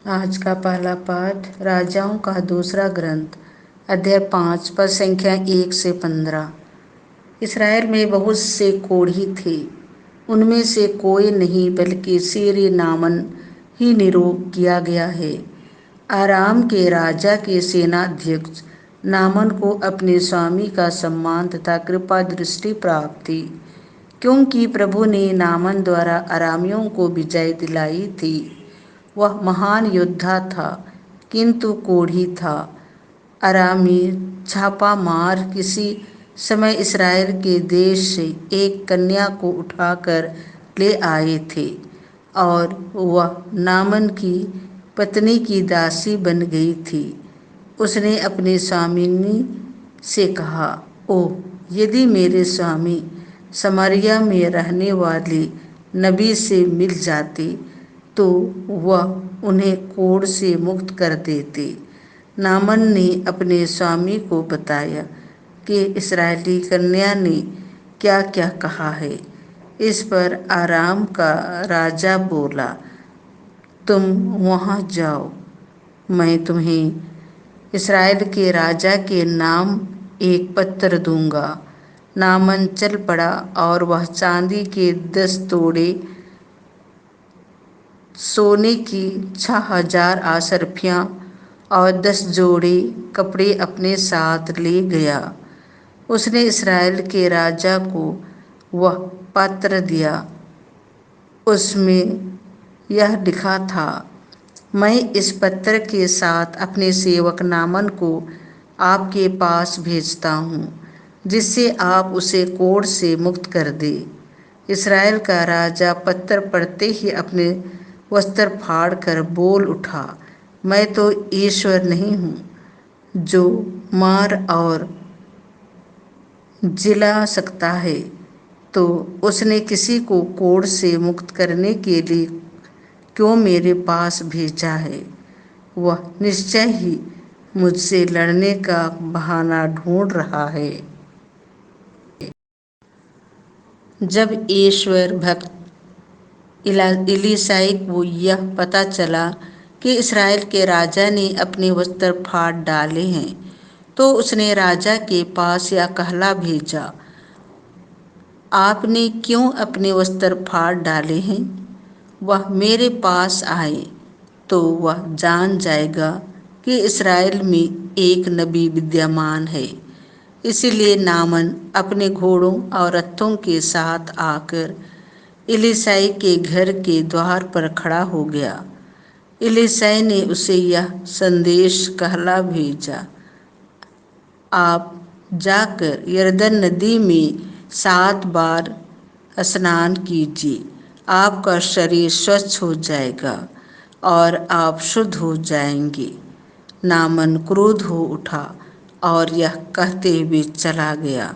आज का पहला पाठ राजाओं का दूसरा ग्रंथ अध्याय 5 पद संख्या 1 से 15। इसराइल में बहुत से कोढ़ी थे, उनमें से कोई नहीं बल्कि सीरी नामन ही निरोग किया गया है। आराम के राजा के सेनाध्यक्ष नामन को अपने स्वामी का सम्मान तथा कृपा दृष्टि प्राप्त थी, क्योंकि प्रभु ने नामन द्वारा अरामियों को विजय दिलाई थी। वह महान योद्धा था, किंतु कोढ़ी था। अरामी छापा मार किसी समय इसराइल के देश से एक कन्या को उठाकर ले आए थे, और वह नामन की पत्नी की दासी बन गई थी। उसने अपने स्वामिनी से कहा, ओह, यदि मेरे स्वामी समारिया में रहने वाले नबी से मिल जाते तो वह उन्हें कोढ़ से मुक्त कर देते। नामन ने अपने स्वामी को बताया कि इस्राएली कन्या ने क्या क्या कहा है। इस पर आराम का राजा बोला, तुम वहाँ जाओ, मैं तुम्हें इस्राएल के राजा के नाम एक पत्र दूंगा। नामन चल पड़ा, और वह चांदी के 10 तोड़े सोने की 6,000 आसरफियाँ और 10 जोड़े कपड़े अपने साथ ले गया। उसने इस्राएल के राजा को वह पत्र दिया। उसमें यह लिखा था, मैं इस पत्र के साथ अपने सेवक नामन को आपके पास भेजता हूँ, जिससे आप उसे कोढ़ से मुक्त कर दे। इस्राएल का राजा पत्र पढ़ते ही अपने वस्त्र फाड़ कर बोल उठा, मैं तो ईश्वर नहीं हूँ जो मार और जिला सकता है, तो उसने किसी को कोढ़ से मुक्त करने के लिए क्यों मेरे पास भेजा है। वह निश्चय ही मुझसे लड़ने का बहाना ढूंढ रहा है। जब ईश्वर भक्त इलीसाई को यह पता चला कि इस्राएल के राजा ने अपने वस्त्र फाड़ डाले हैं, तो उसने राजा के पास यह कहला भेजा, आपने क्यों अपने वस्त्र फाड़ डाले हैं? वह मेरे पास आए तो वह जान जाएगा कि इस्राएल में एक नबी विद्यमान है। इसीलिए नामन अपने घोड़ों और रथों के साथ आकर इलीसाई के घर के द्वार पर खड़ा हो गया। इलीसाई ने उसे यह संदेश कहला भेजा, आप जाकर यरदन नदी में 7 बार स्नान कीजिए, आपका शरीर स्वच्छ हो जाएगा और आप शुद्ध हो जाएंगे। नामन क्रोध हो उठा और यह कहते हुए चला गया।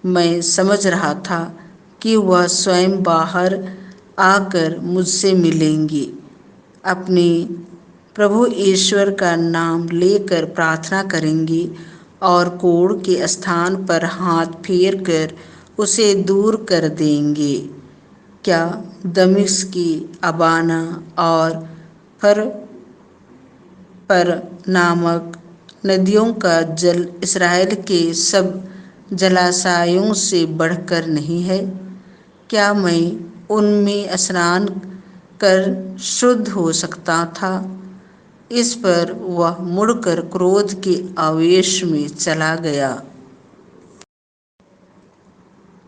मैं समझ रहा था कि वह स्वयं बाहर आकर मुझसे मिलेंगे, अपने प्रभु ईश्वर का नाम लेकर प्रार्थना करेंगे और कोढ़ के स्थान पर हाथ फेर कर उसे दूर कर देंगे। क्या दमिश्क की अबाना और फर पर नामक नदियों का जल इस्राएल के सब जलाशयों से बढ़कर नहीं है? क्या मैं उनमें स्नान कर शुद्ध हो सकता था? इस पर वह मुड़कर क्रोध के आवेश में चला गया।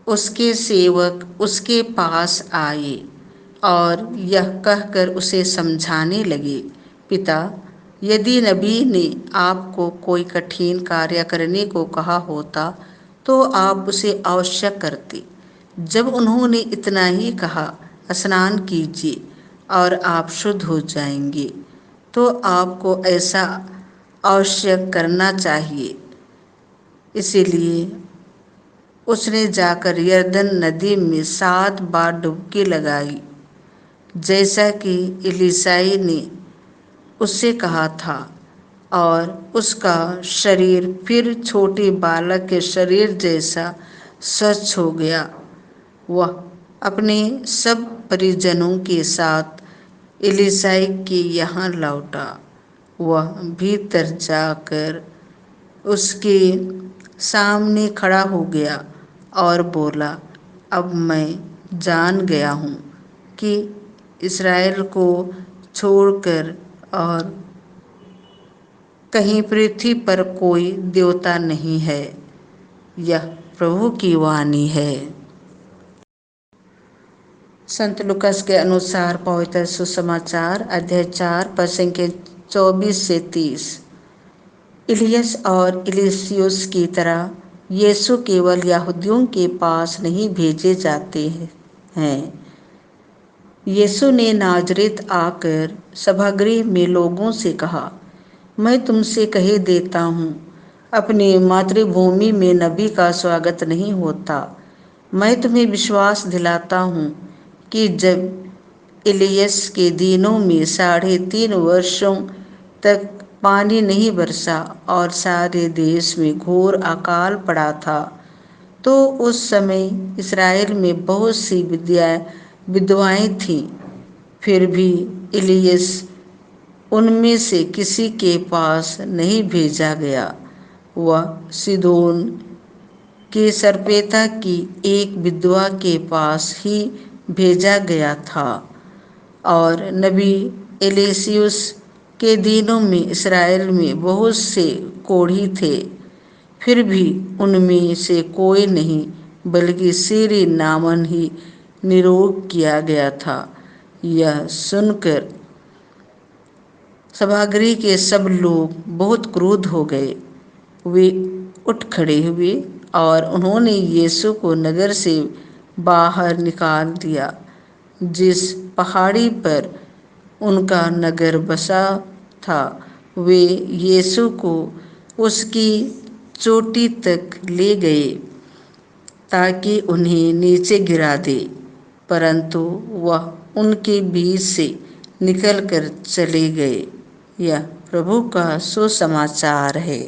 उसके सेवक उसके पास आए और यह कहकर उसे समझाने लगे, पिता, यदि नबी ने आपको कोई कठिन कार्य करने को कहा होता तो आप उसे अवश्य करते। जब उन्होंने इतना ही कहा, स्नान कीजिए और आप शुद्ध हो जाएंगे, तो आपको ऐसा अवश्य करना चाहिए। इसीलिए उसने जाकर यरदन नदी में 7 बार डुबकी लगाई, जैसा कि इलीसाई ने उससे कहा था, और उसका शरीर फिर छोटे बालक के शरीर जैसा स्वच्छ हो गया। वह अपने सब परिजनों के साथ एलीसाई के यहाँ लौटा। वह भीतर जाकर उसके सामने खड़ा हो गया और बोला, अब मैं जान गया हूँ कि इस्राएल को छोड़कर और कहीं पृथ्वी पर कोई देवता नहीं है। यह प्रभु की वाणी है। संत लुकास के अनुसार पवित्र सुसमाचार अध्याय 4 पद संख्या 24 से 30। इलियस और इलिसियुस की तरह यीशु केवल यहूदियों के पास नहीं भेजे जाते हैं। यीशु ने नाजरेत आकर सभागृह में लोगों से कहा, मैं तुमसे कह देता हूँ, अपनी मातृभूमि में नबी का स्वागत नहीं होता। मैं तुम्हें विश्वास दिलाता हूँ कि जब इलियस के दिनों में 3.5 वर्षों तक पानी नहीं बरसा और सारे देश में घोर अकाल पड़ा था, तो उस समय इस्राएल में बहुत सी विधवाएं थीं। फिर भी इलियस उनमें से किसी के पास नहीं भेजा गया। वह सीदोन के सरपेता की एक विधवा के पास ही भेजा गया था। और नबी एलीसियुस के दिनों में इस्राएल में बहुत से कोढ़ी थे, फिर भी उनमें से कोई नहीं बल्कि सीरी नामन ही निरोग किया गया था। यह सुनकर सभागृह के सब लोग बहुत क्रुद्ध हो गए। वे उठ खड़े हुए और उन्होंने यीशु को नगर से बाहर निकाल दिया। जिस पहाड़ी पर उनका नगर बसा था, वे यीशु को उसकी चोटी तक ले गए ताकि उन्हें नीचे गिरा दे, परंतु वह उनके बीच से निकलकर चले गए। यह प्रभु का सुसमाचार है।